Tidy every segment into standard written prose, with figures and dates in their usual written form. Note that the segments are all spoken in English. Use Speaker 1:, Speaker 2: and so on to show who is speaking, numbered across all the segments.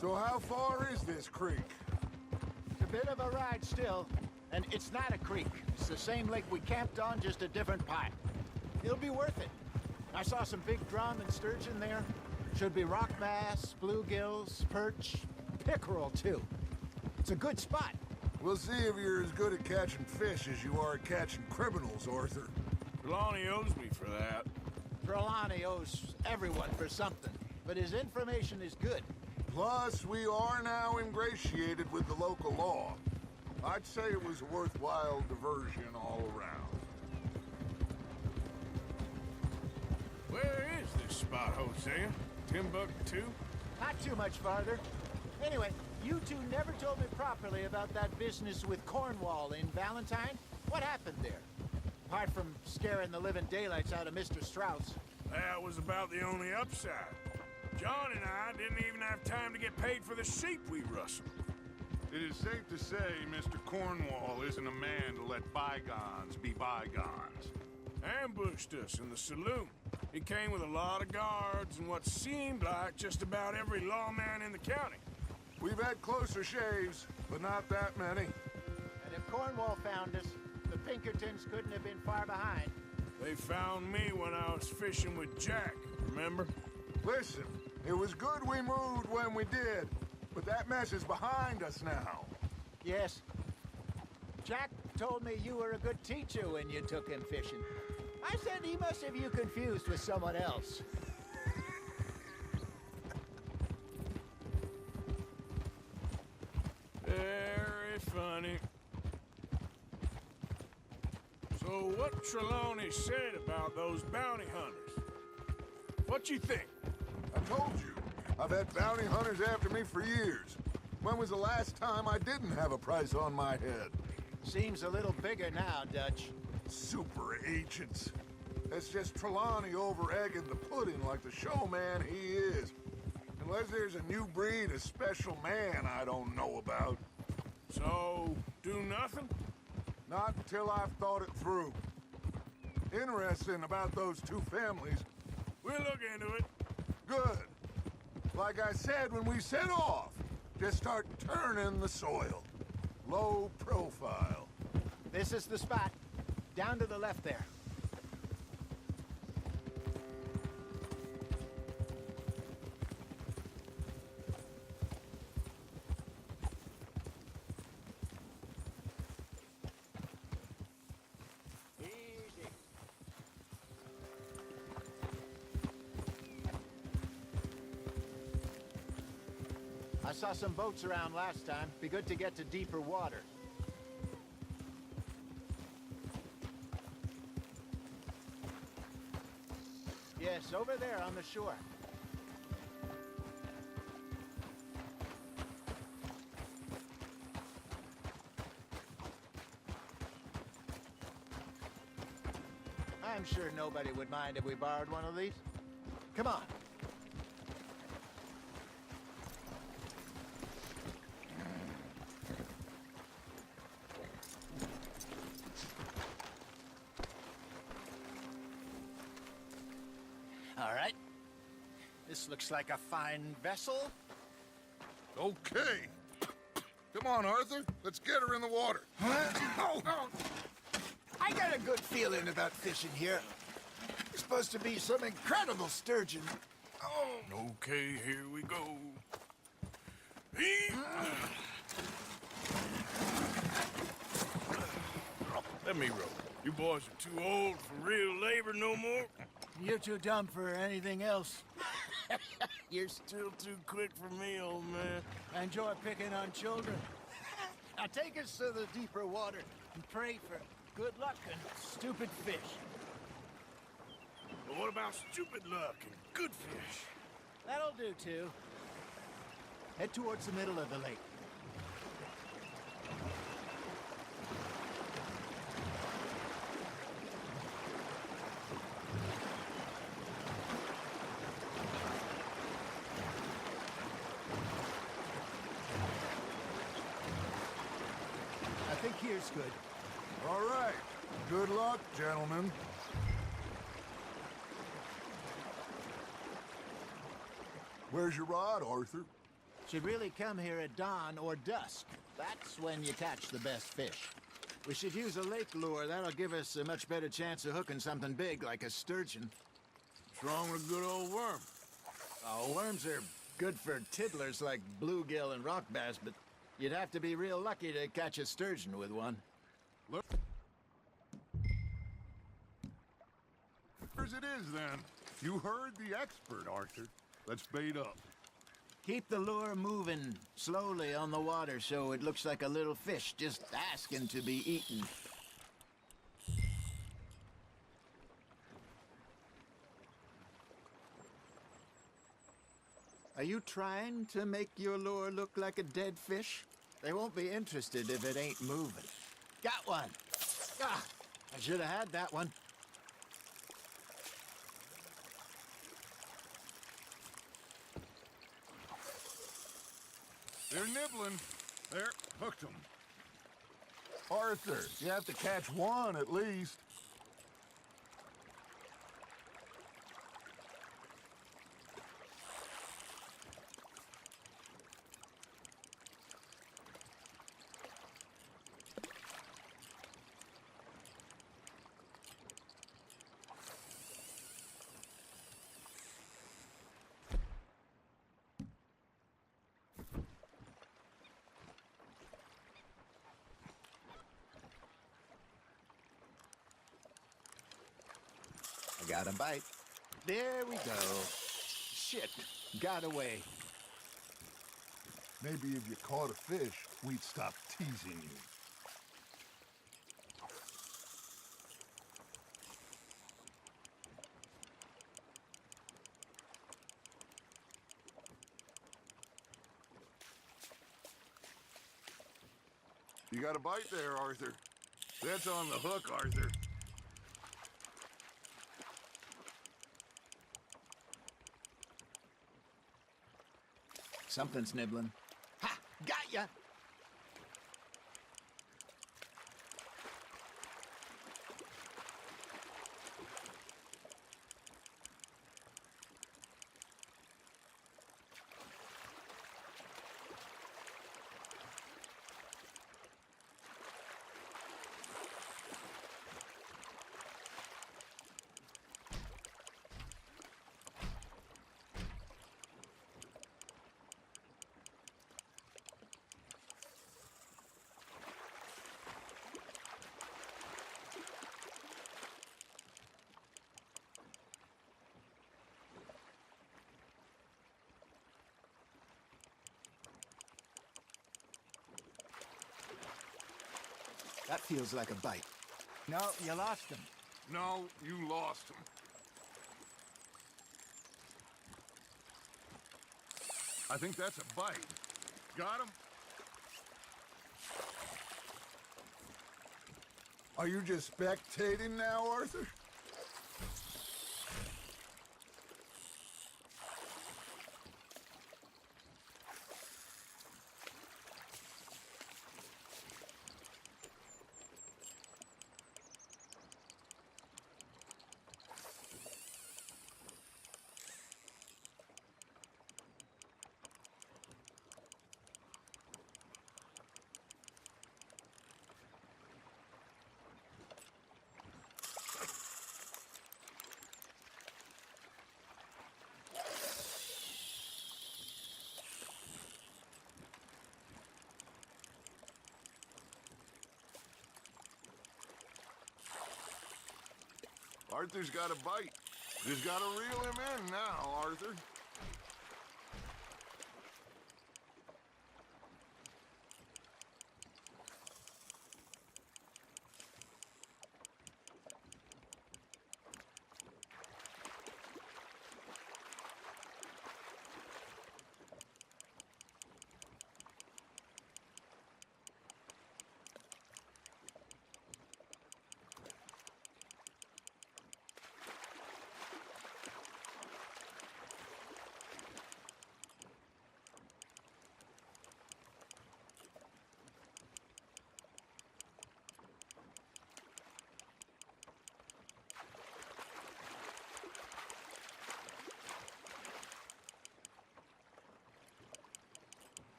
Speaker 1: So how far is this creek?
Speaker 2: It's a bit of a ride still, and it's not a creek. It's the same lake we camped on, just a different pipe. It'll be worth it. I saw some big drum and sturgeon there. Should be rock bass, bluegills, perch, pickerel too. It's a good spot.
Speaker 1: We'll see if you're as good at catching fish as you are at catching criminals, Arthur.
Speaker 3: Trelawney owes me for that.
Speaker 2: Trelawney owes everyone for something, but his information is good.
Speaker 1: Plus, we are now ingratiated with the local law. I'd say it was a worthwhile diversion all around.
Speaker 3: Where is this spot, Hosea? Timbuktu?
Speaker 2: Not too much farther. Anyway, you two never told me properly about that business with Cornwall in Valentine. What happened there? Apart from scaring the living daylights out of Mr. Strauss.
Speaker 3: That was about the only upside. John and I didn't even have time to get paid for the sheep we rustled.
Speaker 4: It is safe to say Mr. Cornwall isn't a man to let bygones be bygones.
Speaker 3: Ambushed us in the saloon. He came with a lot of guards and what seemed like just about every lawman in the county.
Speaker 1: We've had closer shaves, but not that many.
Speaker 2: And if Cornwall found us, the Pinkertons couldn't have been far behind.
Speaker 3: They found me when I was fishing with Jack, remember?
Speaker 1: Listen, it was good we moved when we did, but that mess is behind us now.
Speaker 2: Yes. Jack told me you were a good teacher when you took him fishing. I said he must have you confused with someone else.
Speaker 3: Very funny. So what Trelawney said about those bounty hunters? What you think?
Speaker 1: I told you, I've had bounty hunters after me for years. When was the last time I didn't have a price on my head?
Speaker 2: Seems a little bigger now, Dutch.
Speaker 1: Super agents. That's just Trelawney over-egging the pudding like the showman he is. Unless there's a new breed of special man I don't know about.
Speaker 3: So, do nothing?
Speaker 1: Not until I've thought it through. Interesting about those two families.
Speaker 3: We'll look into it.
Speaker 1: Good. Like I said when we set off, just start turning the soil. Low profile.
Speaker 2: This is the spot. Down to the left there. Easy. I saw some boats around last time. Be good to get to deeper water. Yes, over there on the shore. I'm sure nobody would mind if we borrowed one of these. Come on. All right. This looks like a fine vessel.
Speaker 1: Okay. Come on, Arthur. Let's get her in the water.
Speaker 2: I got a good feeling about fishing here. There's supposed to be some incredible sturgeon.
Speaker 3: Okay, here we go. Let me row. You boys are too old for real labor no more.
Speaker 2: You're too dumb for anything else.
Speaker 3: You're still too quick for me, old man.
Speaker 2: I enjoy picking on children. Now take us to the deeper water and pray for good luck and stupid fish.
Speaker 3: But what about stupid luck and good fish?
Speaker 2: That'll do, too. Head towards the middle of the lake. I think here's good.
Speaker 1: All right. Good luck, gentlemen. Where's your rod, Arthur?
Speaker 2: Should really come here at dawn or dusk. That's when you catch the best fish. We should use a lake lure. That'll give us a much better chance of hooking something big like a sturgeon.
Speaker 3: What's wrong with a good old worm?
Speaker 2: Oh, worms are good for tiddlers like bluegill and rock bass, but you'd have to be real lucky to catch a sturgeon with one.
Speaker 4: Look. As it is, then. You heard the expert, Arthur. Let's bait up.
Speaker 2: Keep the lure moving slowly on the water so it looks like a little fish just asking to be eaten. Are you trying to make your lure look like a dead fish? They won't be interested if it ain't moving. Got one! Ah, I should have had that one.
Speaker 4: They're nibbling. There, hooked them.
Speaker 1: Arthur, you have to catch one at least.
Speaker 2: Got a bite. There we go. Shit, got away.
Speaker 1: Maybe if you caught a fish, we'd stop teasing you.
Speaker 4: You got a bite there, Arthur. That's on the hook, Arthur.
Speaker 2: Something's nibbling. Ha! Got ya! That feels like a bite. No, you lost him.
Speaker 4: No, you lost him. I think that's a bite. Got him?
Speaker 1: Are you just spectating now, Arthur?
Speaker 4: Arthur's got a bite. Just gotta reel him in now, Arthur.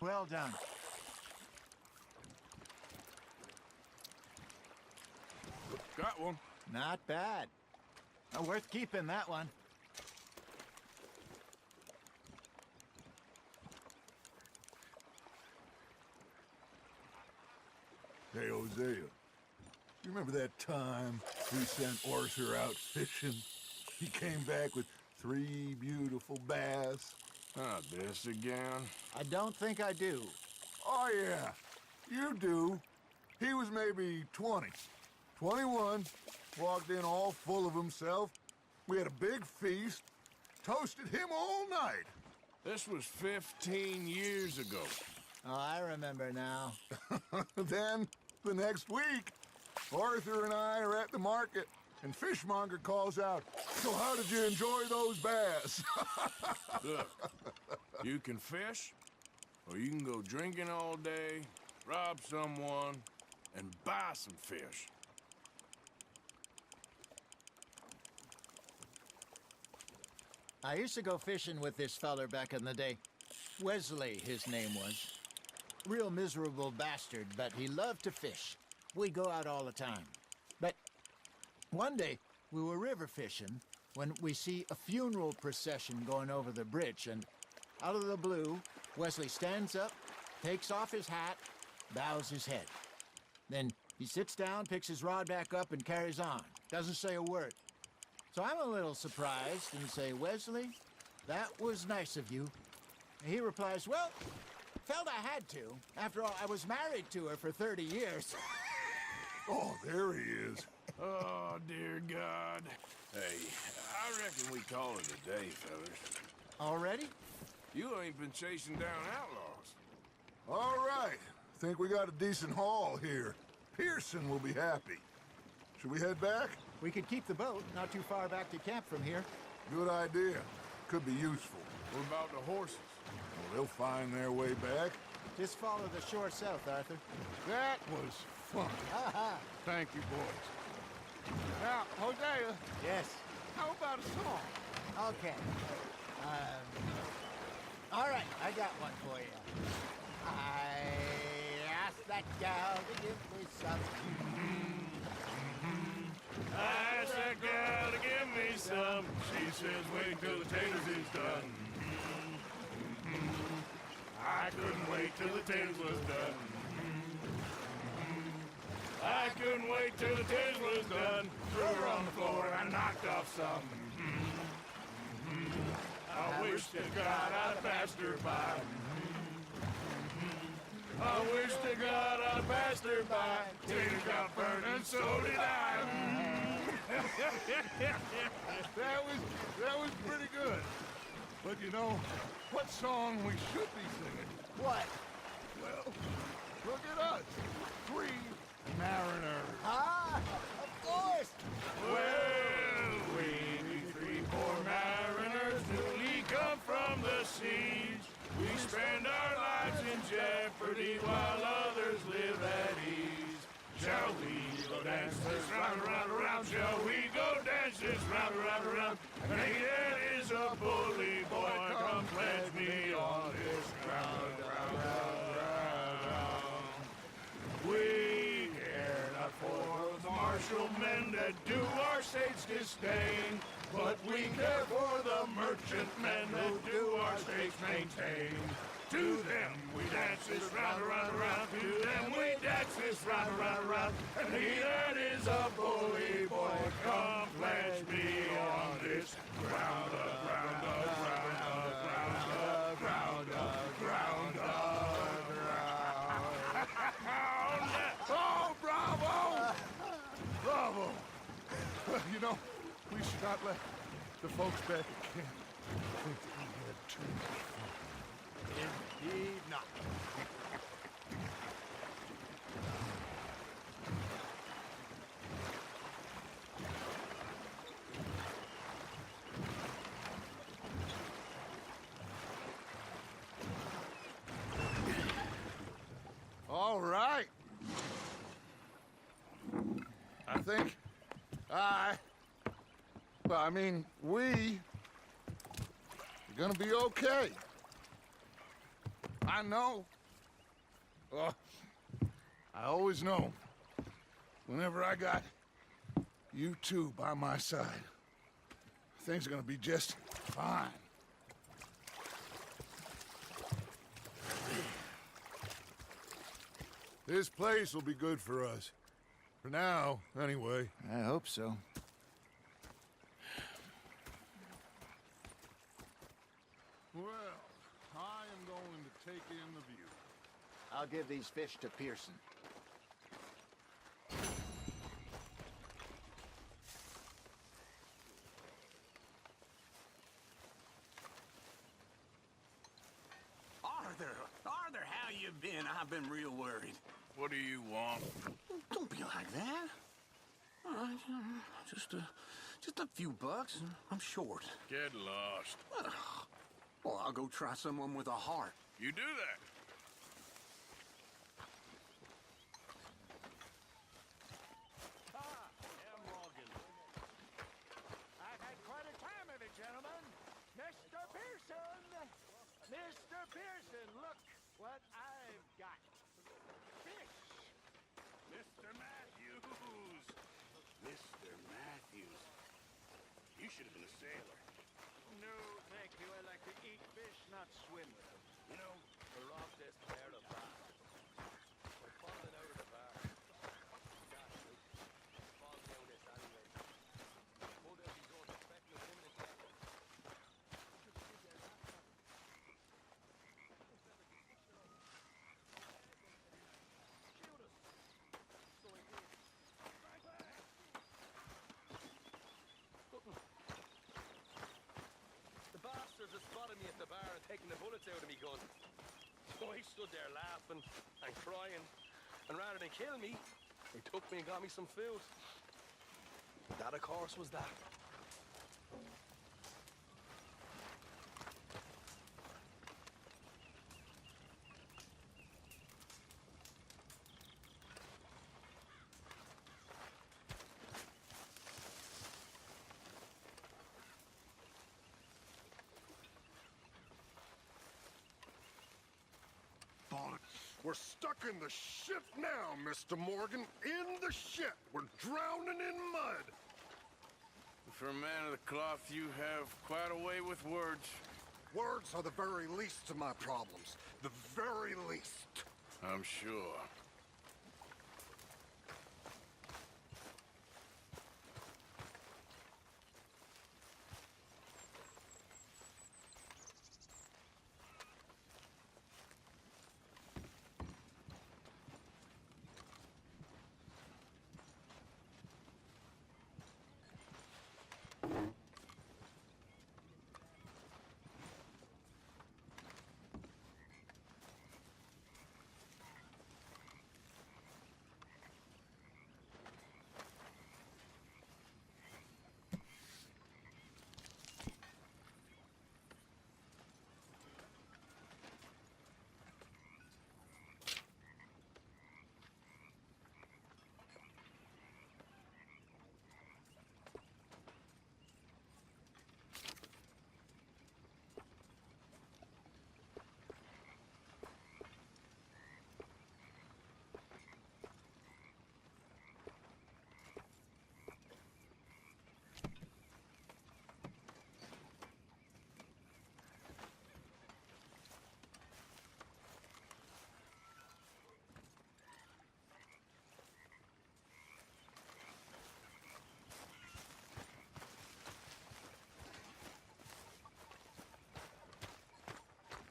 Speaker 2: Well done.
Speaker 3: Got one.
Speaker 2: Not bad. Worth keeping, that one.
Speaker 1: Hey, Hosea. You remember that time we sent Arthur out fishing? He came back with 3 beautiful bass.
Speaker 3: Not this again.
Speaker 2: I don't think I do.
Speaker 1: Oh, yeah. You do. He was maybe 20. 21. Walked in all full of himself. We had a big feast. Toasted him all night.
Speaker 3: This was 15 years ago.
Speaker 2: Oh, I remember now.
Speaker 1: Then, the next week, Arthur and I are at the market, and Fishmonger calls out, "So how did you enjoy those bass?"
Speaker 3: Look, you can fish, or you can go drinking all day, rob someone, and buy some fish.
Speaker 2: I used to go fishing with this feller back in the day. Wesley, his name was. Real miserable bastard, but he loved to fish. We go out all the time. But one day, we were river fishing when we see a funeral procession going over the bridge, and out of the blue, Wesley stands up, takes off his hat, bows his head. Then he sits down, picks his rod back up, and carries on. Doesn't say a word. So I'm a little surprised and say, "Wesley, that was nice of you." And he replies, "Well, felt I had to. After all, I was married to her for 30 years.
Speaker 1: Oh, there he is.
Speaker 3: Oh, dear God. Hey, I reckon we call it a day, fellas.
Speaker 2: Already?
Speaker 3: You ain't been chasing down outlaws.
Speaker 1: All right. Think we got a decent haul here. Pearson will be happy. Should we head back?
Speaker 2: We could keep the boat not too far back to camp from here.
Speaker 1: Good idea. Could be useful.
Speaker 3: What about the horses?
Speaker 1: Well, they'll find their way back.
Speaker 2: Just follow the shore south, Arthur.
Speaker 4: That was fun. Thank you, boys. Now, Hosea,
Speaker 2: Yes.
Speaker 4: how about a song?
Speaker 2: Okay. All right, I got one for you. I asked that gal to give me some.
Speaker 3: I asked that gal to give me some. She says wait till the taters is done. I couldn't wait till the taters was done. I couldn't wait till the taters was done. Threw her on the floor and I knocked off some. I wish to God I'd passed her by. I wish to God I'd passed her by. Taters got burned and so did I.
Speaker 4: That was pretty good. But you know, what song we should be singing?
Speaker 2: What?
Speaker 4: Well, look at us. 3 mariners.
Speaker 2: Ah, of course.
Speaker 3: Well, we be 3 poor mariners newly come from the seas. We spend our lives in jeopardy while others live at ease. Shall we go dance this round, around, around? Shall we go dance this round, around, around? And it is a bully boy, come pledge me on his ground, round, round, round, round. We care not for the martial men that do our state's disdain, but we care for the merchant men that do our state's maintain. To them we dance this round, around, around. To them we dance this round, around, around. And he that is a bully boy, come pledge me on this ground, ground, ground, ground, ground, ground, ground.
Speaker 4: Oh, bravo! Bravo! Well, you know, we should not let the folks back at camp think that we had too much fun.
Speaker 2: Indeed not.
Speaker 4: All right. I think we are gonna be okay. I know Oh, I always know, whenever I got you two by my side, things are gonna be just fine. This place will be good for us. For now, anyway.
Speaker 2: I hope so.
Speaker 4: Well, I am going to take in the view.
Speaker 2: I'll give these fish to Pearson.
Speaker 5: Arthur, how you been? I've been real worried.
Speaker 3: What do you want?
Speaker 5: Don't be like that. Just a few bucks. I'm short.
Speaker 3: Get lost.
Speaker 5: Well, I'll go try someone with a heart.
Speaker 3: You do that.
Speaker 2: I've had quite a time of it, gentlemen. Mr. Pearson! Mr. Pearson, look what I've got. Fish!
Speaker 3: Mr. Matthews! Mr. Matthews. You should have been a sailor.
Speaker 2: No, thank you. I like to eat fish, not swim with them.
Speaker 3: You know,
Speaker 6: The rock this pair of bars. We're falling out of the bar. Gosh, Luke. Fall down this alleyway. Pulled out these old speckless women in there. The bastards had spotted me at the bar and taken the bullets out of me gun. So I stood there laughing and crying, and rather than kill me, they took me and got me some food. That, of course, was that.
Speaker 7: We're stuck in the shit now, Mr. Morgan. In the shit. We're drowning in mud.
Speaker 3: for a man of the cloth, you have quite a way with words.
Speaker 7: Words are the very least of my problems. The very least.
Speaker 3: I'm sure.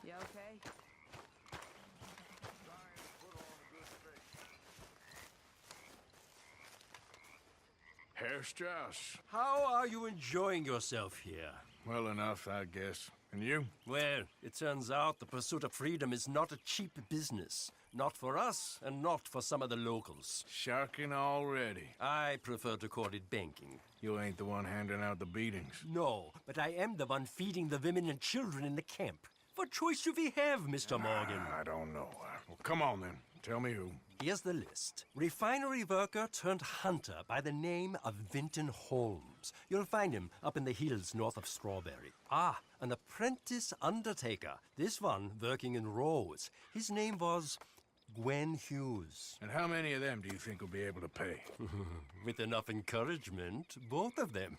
Speaker 8: You okay?
Speaker 3: Herr Strauss.
Speaker 9: How are you enjoying yourself here?
Speaker 3: Well enough, I guess. And you?
Speaker 9: Well, it turns out the pursuit of freedom is not a cheap business. Not for us, and not for some of the locals.
Speaker 3: Sharking already.
Speaker 9: I prefer to call it banking.
Speaker 3: You ain't the one handing out the beatings.
Speaker 9: No, but I am the one feeding the women and children in the camp. What choice do we have, Mr. Morgan?
Speaker 3: I don't know. Well, come on then. Tell me who.
Speaker 9: Here's the list. Refinery worker turned hunter by the name of Vinton Holmes. You'll find him up in the hills north of Strawberry. Ah, an apprentice undertaker. This one working in Rose. His name was Gwen Hughes.
Speaker 3: And how many of them do you think will be able to pay?
Speaker 9: With enough encouragement, both of them.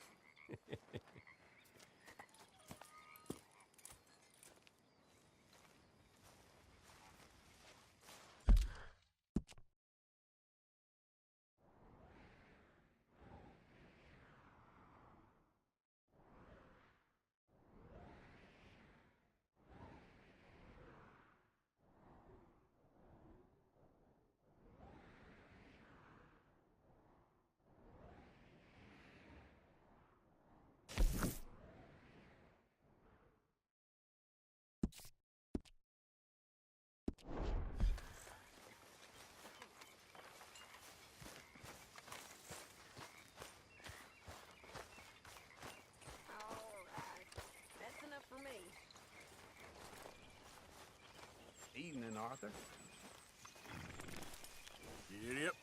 Speaker 5: Evening, Arthur.
Speaker 3: Yep.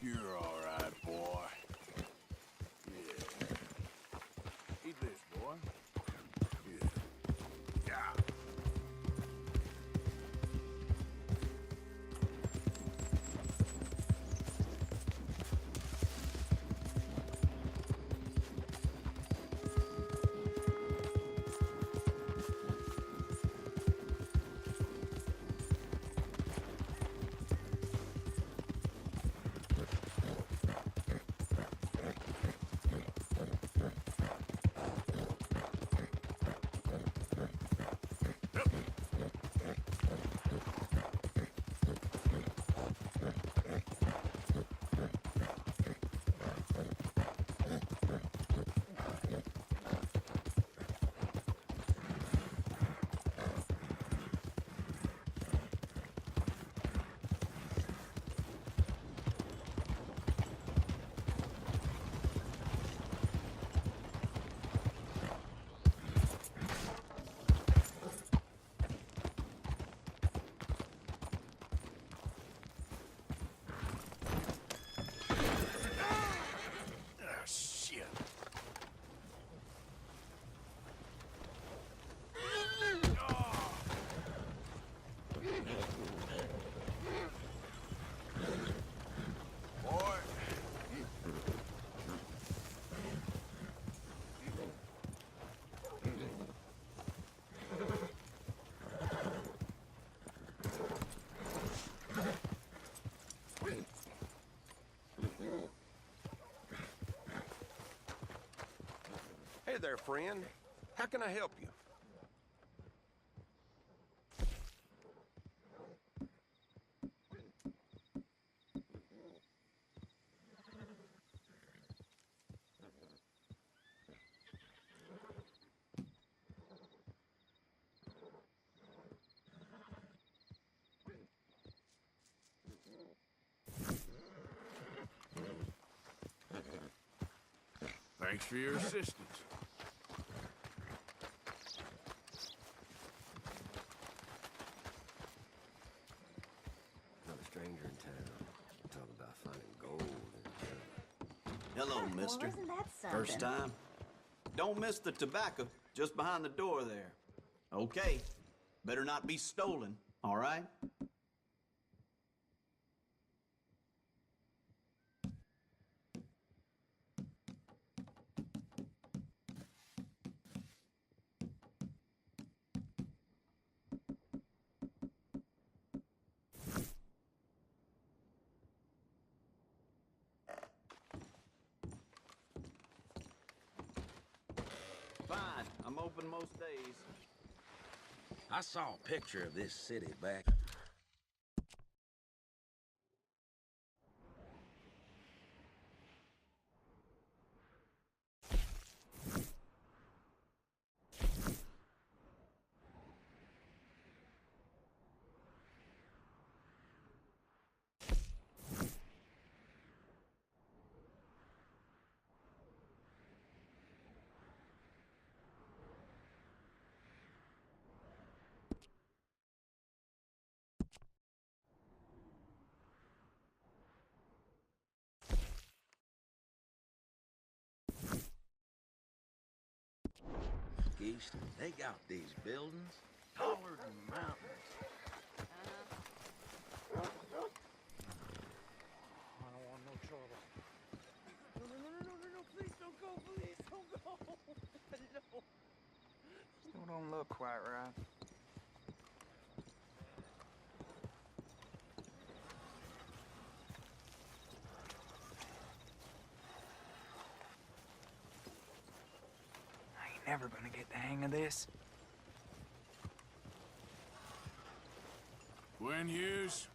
Speaker 3: You're all right, boy. Yeah. Eat this, boy. Yeah. Yeah.
Speaker 6: Hey there, friend. How can I help you?
Speaker 3: Thanks for your assistance.
Speaker 8: Another stranger in town. Talk about finding gold in town. Hello, mister.
Speaker 10: Well, isn't that something?
Speaker 8: First time? Don't miss the tobacco just behind the door there. Okay. Better not be stolen, all right? Fine. I'm open most days.
Speaker 11: I saw a picture of this city back. East, they got these buildings taller than mountains.
Speaker 2: I don't want no trouble.
Speaker 10: No, please don't go, please don't go. No.
Speaker 2: Still don't look quite right. I ain't never gonna get the hang of this.
Speaker 3: Gwen Hughes,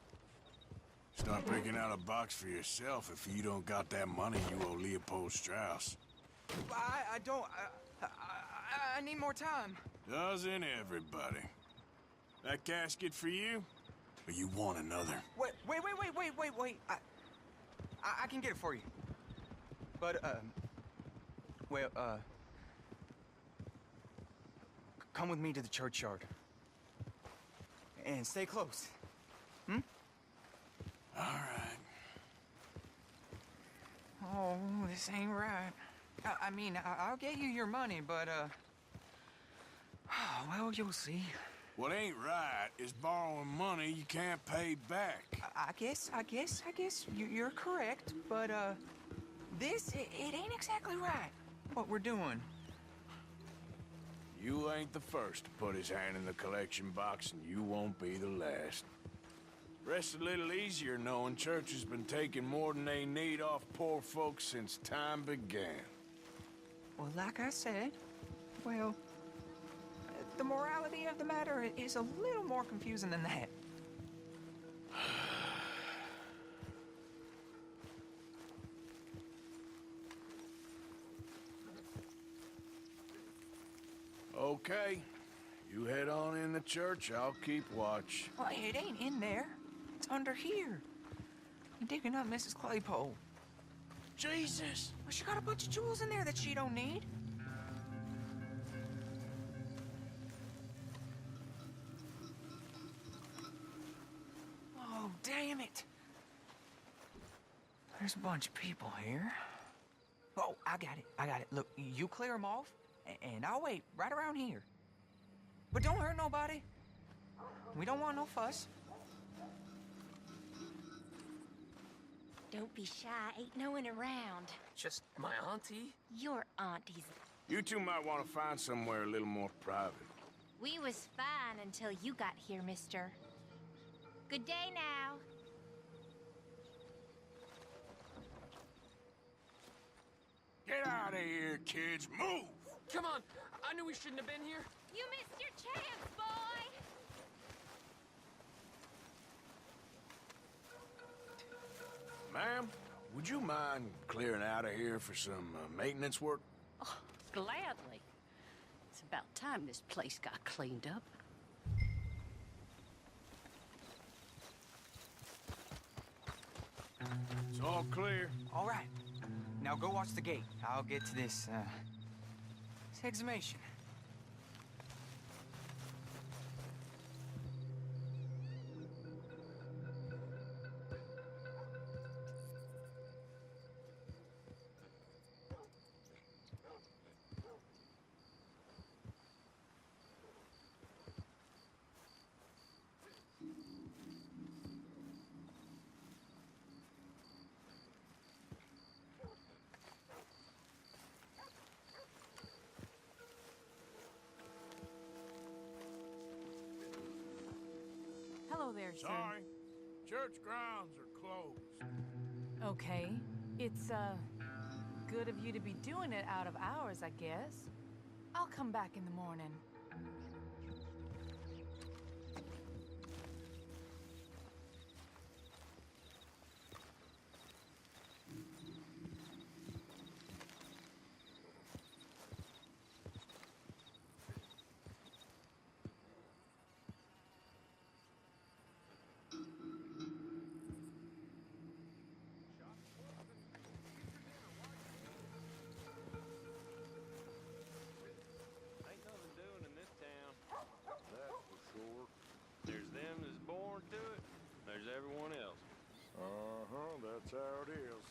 Speaker 3: start picking out a box for yourself if you don't got that money you owe Leopold Strauss.
Speaker 10: I don't. I need more time.
Speaker 3: Doesn't everybody? That casket for you? Or you want another?
Speaker 10: Wait. I can get it for you. But, come with me to the churchyard. And stay close. Hmm?
Speaker 3: All right.
Speaker 10: Oh, this ain't right. I mean, I'll get you your money, but, well, you'll see.
Speaker 3: What ain't right is borrowing money you can't pay back.
Speaker 10: I guess you're correct, but, this, it ain't exactly right, what we're doing.
Speaker 3: You ain't the first to put his hand in the collection box, and you won't be the last. Rests a little easier knowing church has been taking more than they need off poor folks since time began.
Speaker 10: Well, like I said, well, the morality of the matter is a little more confusing than that.
Speaker 3: Okay. You head on in the church, I'll keep watch.
Speaker 10: Well, it ain't in there. It's under here. I'm digging up Mrs. Claypole.
Speaker 3: Jesus!
Speaker 10: Well, she got a bunch of jewels in there that she don't need. Oh, damn it. There's a bunch of people here. Oh, I got it. Look, you clear them off, and I'll wait right around here. But don't hurt nobody. We don't want no fuss.
Speaker 12: Don't be shy. Ain't no one around.
Speaker 6: Just my auntie?
Speaker 12: Your auntie's.
Speaker 3: You two might want to find somewhere a little more private.
Speaker 12: We was fine until you got here, mister. Good day now.
Speaker 3: Get out of here, kids. Move!
Speaker 6: Come on! I knew we shouldn't have been here.
Speaker 12: You missed your chance, boy!
Speaker 3: Ma'am, would you mind clearing out of here for some maintenance work?
Speaker 13: Oh, gladly. It's about time this place got cleaned up.
Speaker 3: It's all clear.
Speaker 10: All right. Now go watch the gate. I'll get to this exhumation.
Speaker 14: Hello there, sir.
Speaker 3: Sorry. Church grounds are closed.
Speaker 14: Okay. It's, good of you to be doing it out of hours, I guess. I'll come back in the morning.
Speaker 6: Everyone else.
Speaker 7: That's how it is.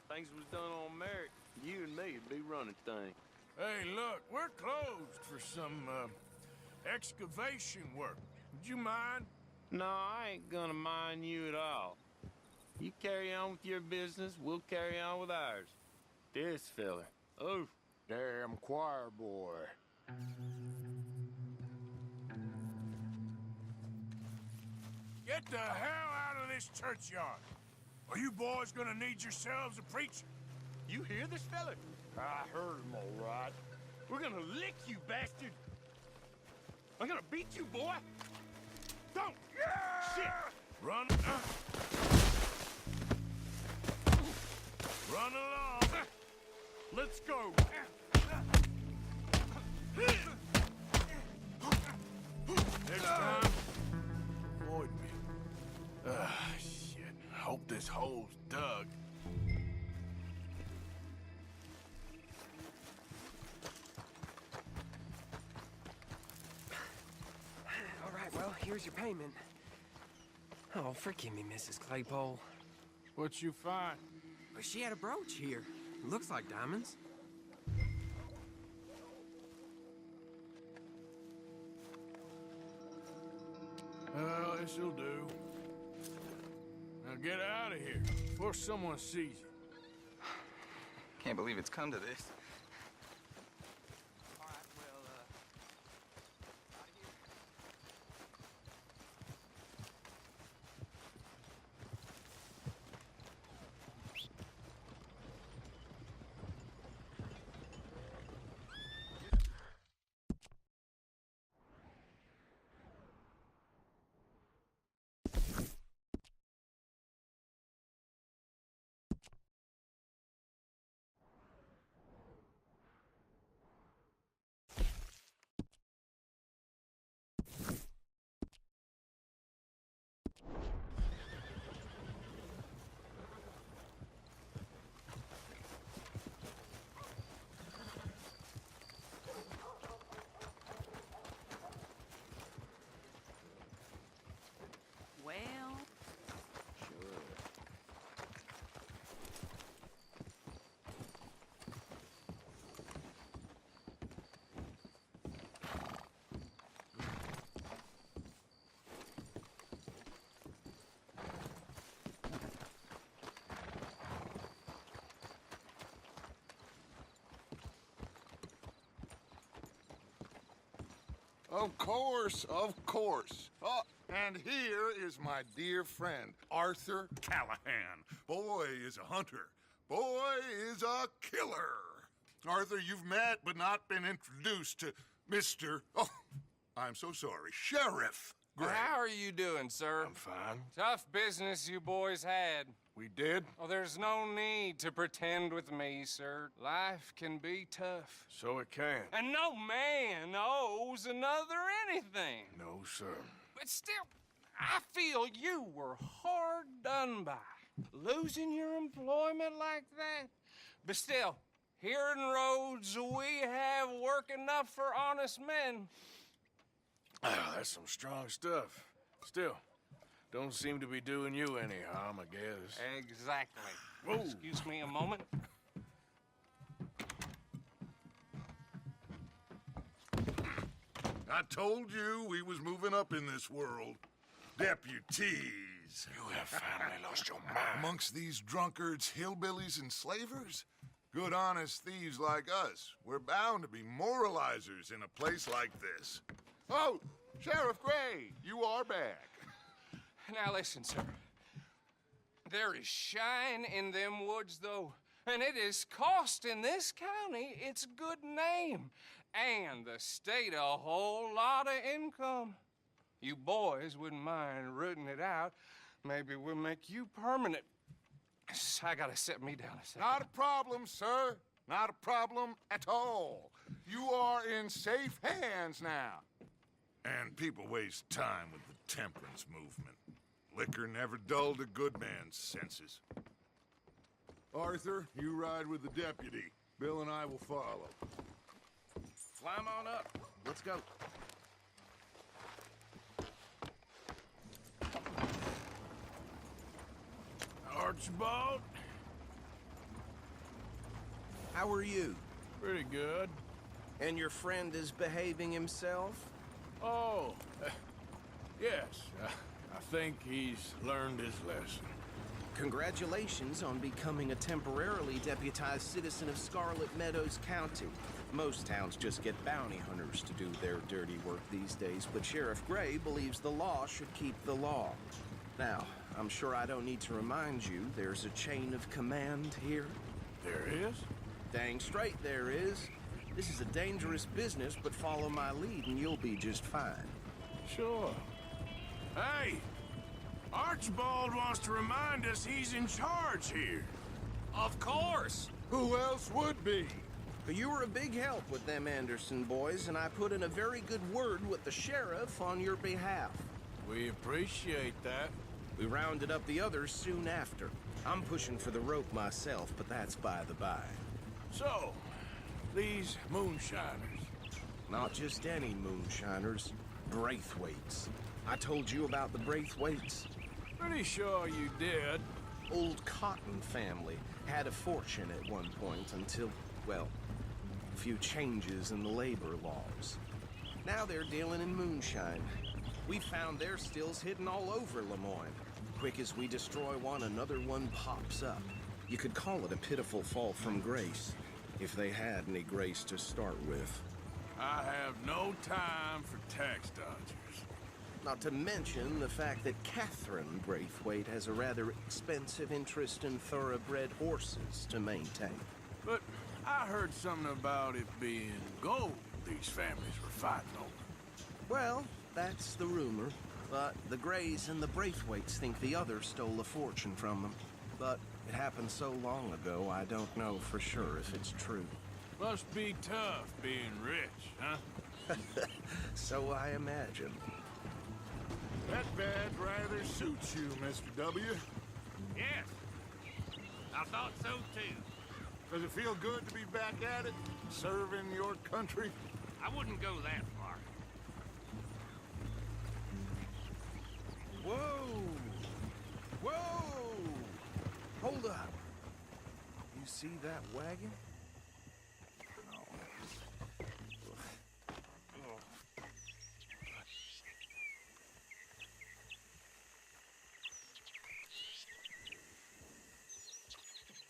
Speaker 6: Things was done on merit, you and me'd be running things.
Speaker 3: Hey, look, we're closed for some, excavation work. Would you mind?
Speaker 15: No, I ain't gonna mind you at all. You carry on with your business, we'll carry on with ours. This fella. Oh,
Speaker 2: Damn choir boy.
Speaker 3: Get the hell out of this churchyard. Are you boys gonna need yourselves a preacher?
Speaker 15: you hear this fella?
Speaker 2: I heard him all right.
Speaker 15: We're gonna lick you, bastard! I'm gonna beat you, boy! Don't! Shit!
Speaker 3: Run, run along.
Speaker 15: Let's go!
Speaker 3: Next time, avoid me. Shit. Hope this hole's dug.
Speaker 16: All right, well, here's your payment. Oh, forgive me, Mrs. Claypole.
Speaker 3: What you find?
Speaker 16: But she had a brooch here. Looks like diamonds.
Speaker 3: Well, this'll do. Now get out of here before someone sees you.
Speaker 10: Can't believe it's come to this.
Speaker 13: Well,
Speaker 4: Of course, of course. Oh, and here is my dear friend, Arthur Callahan. Boy is a hunter. Boy is a killer. Arthur, you've met but not been introduced to Mr. Oh, I'm so sorry, Sheriff Gray.
Speaker 17: How are you doing, sir?
Speaker 3: I'm fine.
Speaker 17: Tough business you boys had.
Speaker 3: We did?
Speaker 17: Oh, there's no need to pretend with me, sir. Life can be tough.
Speaker 3: So it can.
Speaker 17: And no man owes another anything.
Speaker 3: No, sir.
Speaker 17: But still, I feel you were hard done by. Losing your employment like that. But still, here in Rhodes, we have work enough for honest men.
Speaker 3: Ah, that's some strong stuff. Still, don't seem to be doing you any harm, I guess.
Speaker 17: Exactly.
Speaker 3: Whoa.
Speaker 17: Excuse me a moment.
Speaker 4: I told you we was moving up in this world. Deputies.
Speaker 3: You have finally lost your mind.
Speaker 4: Amongst these drunkards, hillbillies, and slavers? Good, honest thieves like us. We're bound to be moralizers in a place like this. Oh, Sheriff Gray, you are back.
Speaker 17: Now listen, sir. There is shine in them woods, though, and it is costing this county its good name and the state a whole lot of income. You boys wouldn't mind rooting it out. Maybe we'll make you permanent. I gotta set me down a second.
Speaker 4: Not a problem, sir. Not a problem at all. You are in safe hands now. And people waste time with the temperance movement. Liquor never dulled a good man's senses. Arthur, you ride with the deputy. Bill and I will follow.
Speaker 11: Climb on up. Let's go.
Speaker 3: Archibald?
Speaker 11: How are you?
Speaker 3: Pretty good.
Speaker 18: And your friend is behaving himself?
Speaker 3: Oh, yes. I think he's learned his lesson.
Speaker 18: Congratulations on becoming a temporarily deputized citizen of Scarlet Meadows County. Most towns just get bounty hunters to do their dirty work these days, but Sheriff Gray believes the law should keep the law. Now, I'm sure I don't need to remind you there's a chain of command here.
Speaker 3: There is?
Speaker 18: Dang straight there is. This is a dangerous business, but follow my lead and you'll be just fine.
Speaker 3: Sure. Hey! Archibald wants to remind us he's in charge here.
Speaker 11: Of course!
Speaker 1: Who else would be?
Speaker 18: But you were a big help with them Anderson boys, and I put in a very good word with the sheriff on your behalf.
Speaker 3: We appreciate that.
Speaker 18: We rounded up the others soon after. I'm pushing for the rope myself, but that's by the by.
Speaker 3: So, these moonshiners.
Speaker 18: Not just any moonshiners. Braithwaites. I told you about the Braithwaites?
Speaker 3: Pretty sure you did.
Speaker 18: Old Cotton family had a fortune at one point until, well, a few changes in the labor laws. Now they're dealing in moonshine. We found their stills hidden all over Lemoyne. Quick as we destroy one, another one pops up. You could call it a pitiful fall from grace, if they had any grace to start with.
Speaker 3: I have no time for tax dodgers.
Speaker 18: Not to mention the fact that Catherine Braithwaite has a rather expensive interest in thoroughbred horses to maintain.
Speaker 3: But I heard something about it being gold these families were fighting over.
Speaker 18: Well, that's the rumor. But the Grays and the Braithwaites think the other stole a fortune from them. But it happened so long ago, I don't know for sure if it's true.
Speaker 3: Must be tough being rich, huh?
Speaker 18: So I imagine.
Speaker 1: That badge rather suits you, Mr. W.
Speaker 3: Yes. I thought so, too.
Speaker 1: Does it feel good to be back at it, serving your country?
Speaker 11: I wouldn't go that far.
Speaker 18: Whoa! Whoa! Hold up. You see that wagon?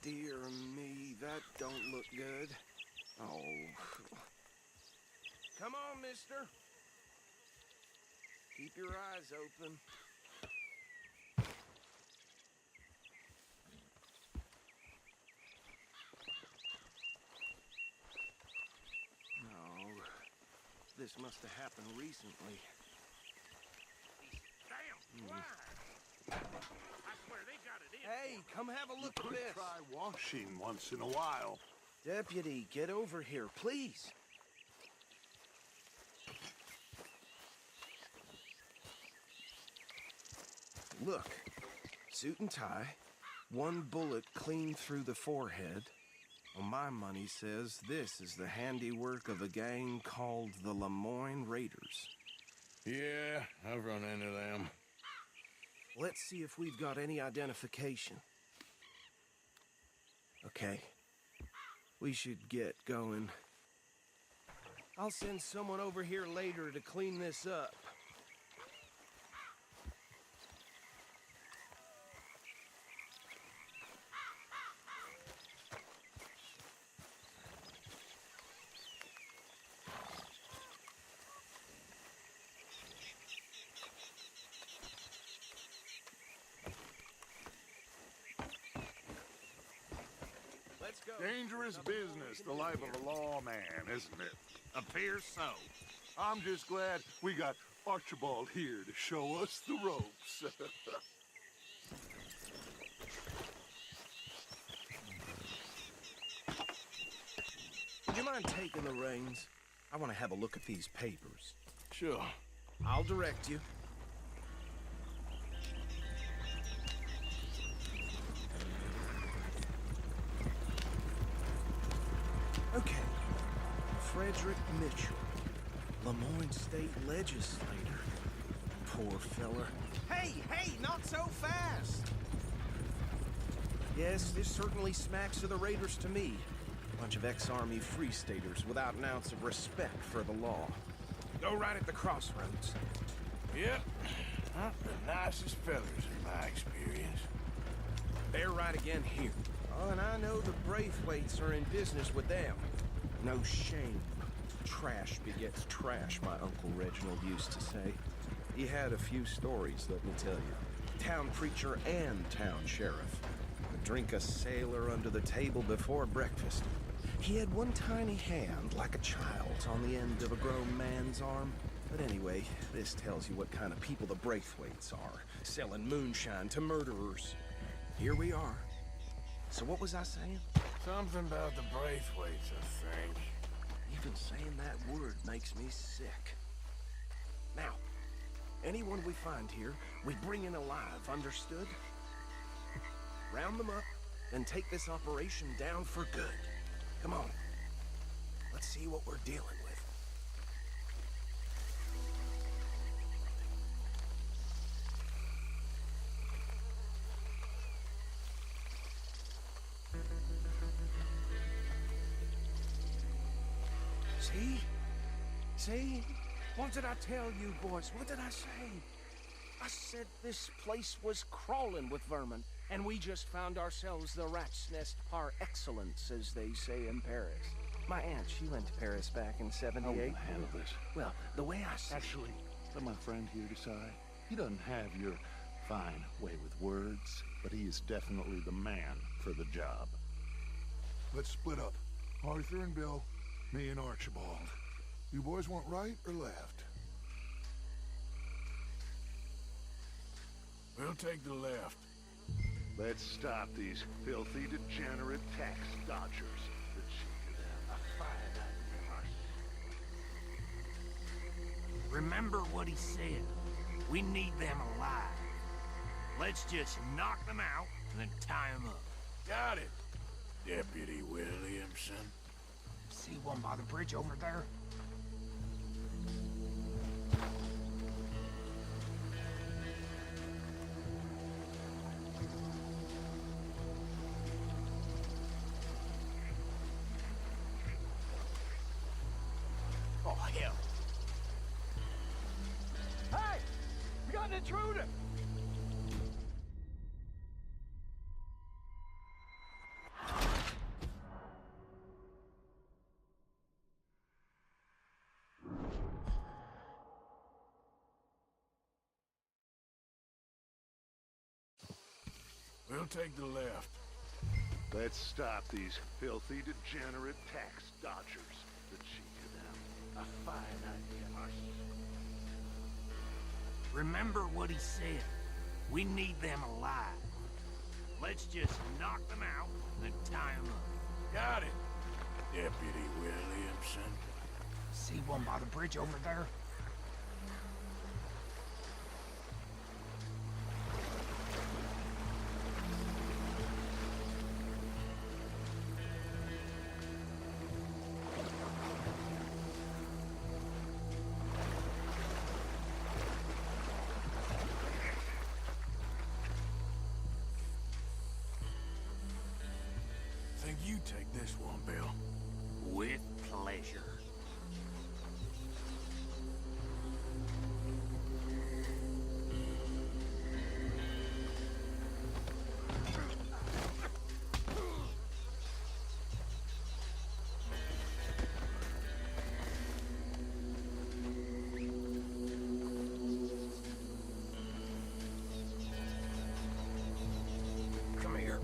Speaker 18: Dear me, that don't look good. Oh. Come on, mister. Keep your eyes open. No. This must have happened recently.
Speaker 11: Damn, why? I swear they got it in.
Speaker 18: Hey, come have a look at this.
Speaker 1: Try washing once in a while.
Speaker 18: Deputy, get over here, please. Look, suit and tie, one bullet clean through the forehead. Well, my money says this is the handiwork of a gang called the Lemoyne Raiders.
Speaker 3: Yeah, I've run into them.
Speaker 18: Let's see if we've got any identification. Okay. We should get going. I'll send someone over here later to clean this up.
Speaker 1: Dangerous business, the life of a lawman, isn't it?
Speaker 11: Appears so.
Speaker 1: I'm just glad we got Archibald here to show us the ropes.
Speaker 18: Would you mind taking the reins? I want to have a look at these papers.
Speaker 3: Sure.
Speaker 18: I'll direct you. Okay. Frederick Mitchell, Lemoyne State Legislator. Poor feller. Hey, not so fast! Yes, this certainly smacks of the Raiders to me. Bunch of ex-army free staters without an ounce of respect for the law. Go right at the crossroads.
Speaker 3: Yep. Not the nicest fellers in my experience.
Speaker 18: They're right again here. Oh, and I know the Braithwaites are in business with them. No shame. Trash begets trash, my Uncle Reginald used to say. He had a few stories, let me tell you. Town preacher and town sheriff. Would drink a sailor under the table before breakfast. He had one tiny hand, like a child's, on the end of a grown man's arm. But anyway, this tells you what kind of people the Braithwaites are, selling moonshine to murderers. Here we are. So what was I saying?
Speaker 3: Something about the Braithwaites, I think.
Speaker 18: Even saying that word makes me sick. Now, anyone we find here, we bring in alive, understood? Round them up, and take this operation down for good. Come on. Let's see what we're dealing with. See? See? What did I tell you, boys? What did I say? I said this place was crawling with vermin, and we just found ourselves the rat's nest par excellence, as they say in Paris. My aunt, she went to Paris back in '78.
Speaker 19: How will I handle this?
Speaker 18: Well, the way I see
Speaker 19: Actually, let my friend here decide. He doesn't have your fine way with words, but he is definitely the man for the job.
Speaker 1: Let's split up. Arthur and Bill, me and Archibald. You boys want right or left?
Speaker 3: We'll take the left.
Speaker 19: Let's stop these filthy, degenerate tax dodgers. The cheek of them. A fine idea.
Speaker 11: Remember what he said. We need them alive. Let's just knock them out and then tie them up.
Speaker 3: Got it, Deputy Williamson.
Speaker 10: See one by the bridge over there?
Speaker 2: Oh, hell. Hey! We got an intruder!
Speaker 3: We'll take the left.
Speaker 19: Let's stop these filthy, degenerate tax dodgers. The cheek of them. A fine idea.
Speaker 11: Remember what he said. We need them alive. Let's just knock them out and then tie them up.
Speaker 3: Got it, Deputy Williamson.
Speaker 10: See one by the bridge over there?
Speaker 3: Think you take this one, Bill.
Speaker 11: With pleasure.
Speaker 18: Come here.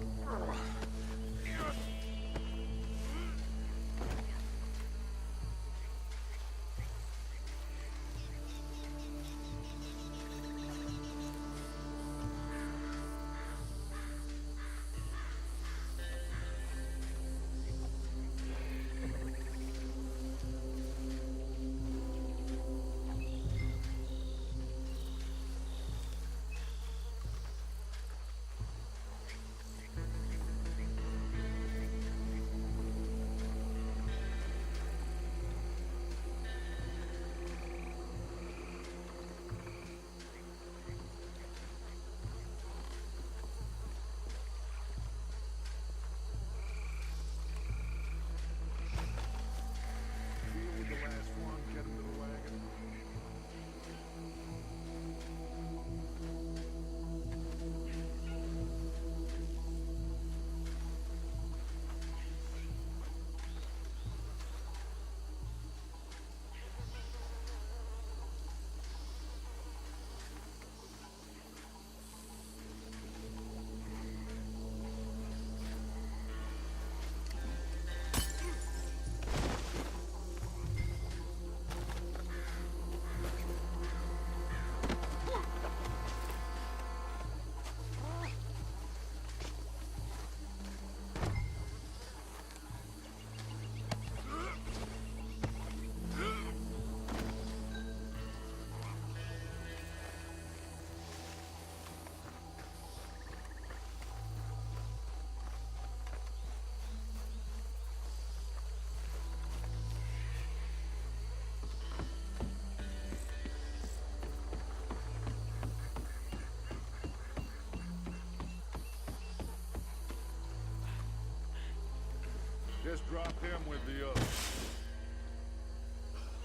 Speaker 3: just drop him with the others.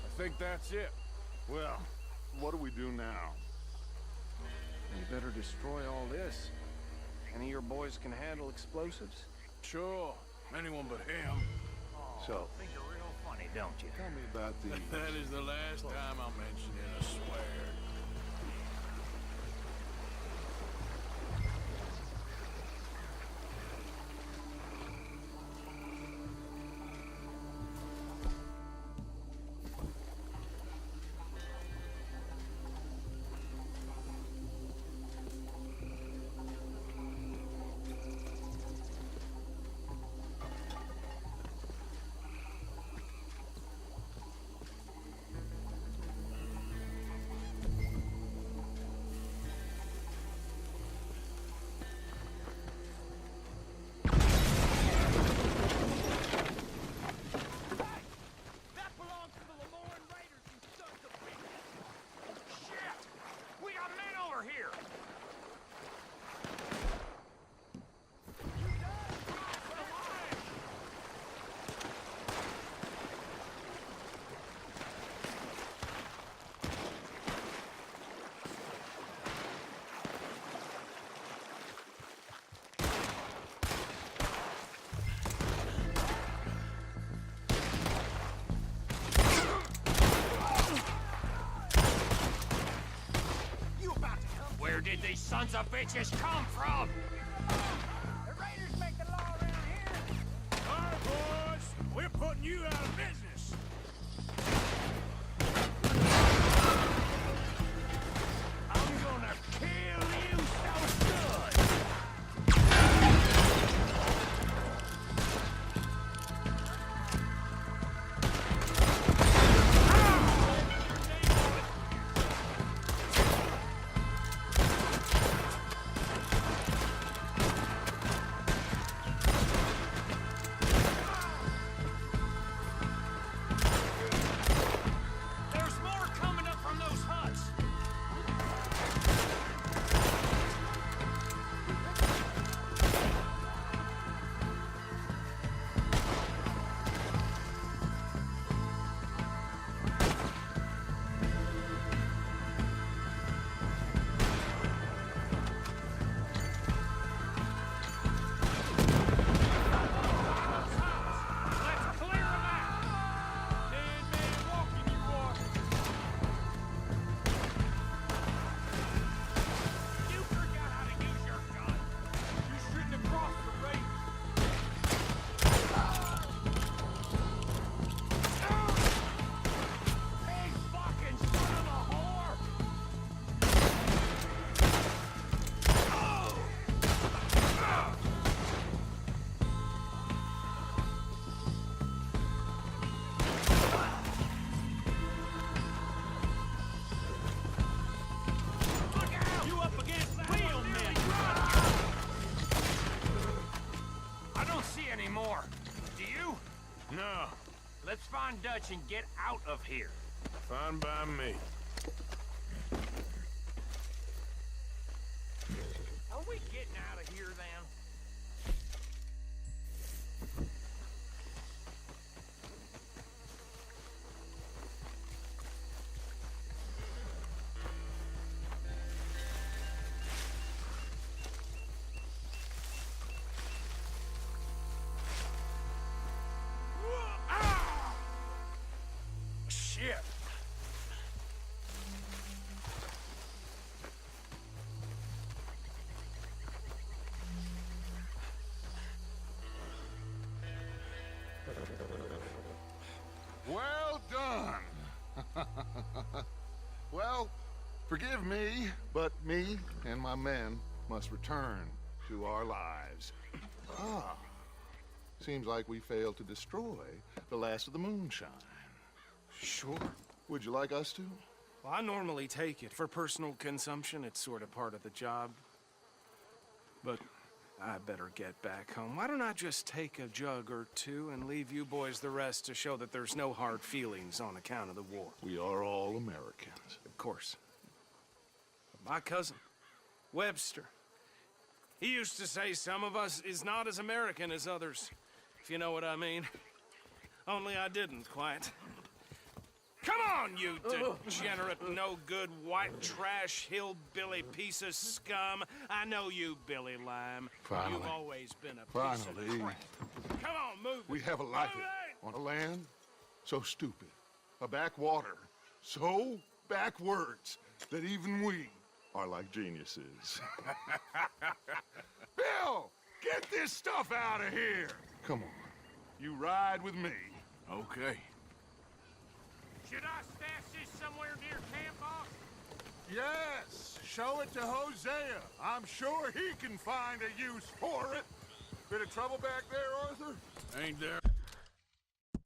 Speaker 3: I think that's it.
Speaker 7: Well, what do we do now?
Speaker 11: You better destroy all this. Any of your boys can handle explosives?
Speaker 3: Sure, anyone but him.
Speaker 7: So,
Speaker 11: think you're real funny, don't you?
Speaker 7: tell me about the...
Speaker 3: That is the last time I'm mentioning a swear.
Speaker 11: Where did these sons of bitches come from?
Speaker 3: The Raiders make the law around here. All right, boys. We're putting you out of business.
Speaker 11: I'm gonna kill you so good.
Speaker 3: No.
Speaker 11: Let's find Dutch and get out of here.
Speaker 3: Fine by me.
Speaker 11: Are we getting out of here then?
Speaker 3: Shit.
Speaker 4: Well done. Well, forgive me, but me and my men must return to our lives. Ah, seems like we failed to destroy the last of the moonshine.
Speaker 16: Sure.
Speaker 4: Would you like us to?
Speaker 16: Well, I normally take it. For personal consumption, it's sort of part of the job. But I better get back home. Why don't I just take a jug or two and leave you boys the rest to show that there's no hard feelings on account of the war?
Speaker 4: We are all Americans.
Speaker 16: Of course. But my cousin, Webster, he used to say some of us is not as American as others. if you know what I mean. Only I didn't quite. Come on, you degenerate, no-good, white trash, hillbilly piece of scum. I know you, Billy Lime.
Speaker 4: Finally.
Speaker 16: You've always been a piece of crap. Come on, move it.
Speaker 4: We have a life on a land so stupid, a backwater so backwards that even we are like geniuses. Bill, get this stuff out of here. Come on, you ride with me.
Speaker 3: Okay.
Speaker 11: Should I stash this somewhere near camp, boss?
Speaker 1: Yes, show it to Hosea. I'm sure he can find a use for it. Bit of trouble back there, Arthur?
Speaker 3: Ain't there?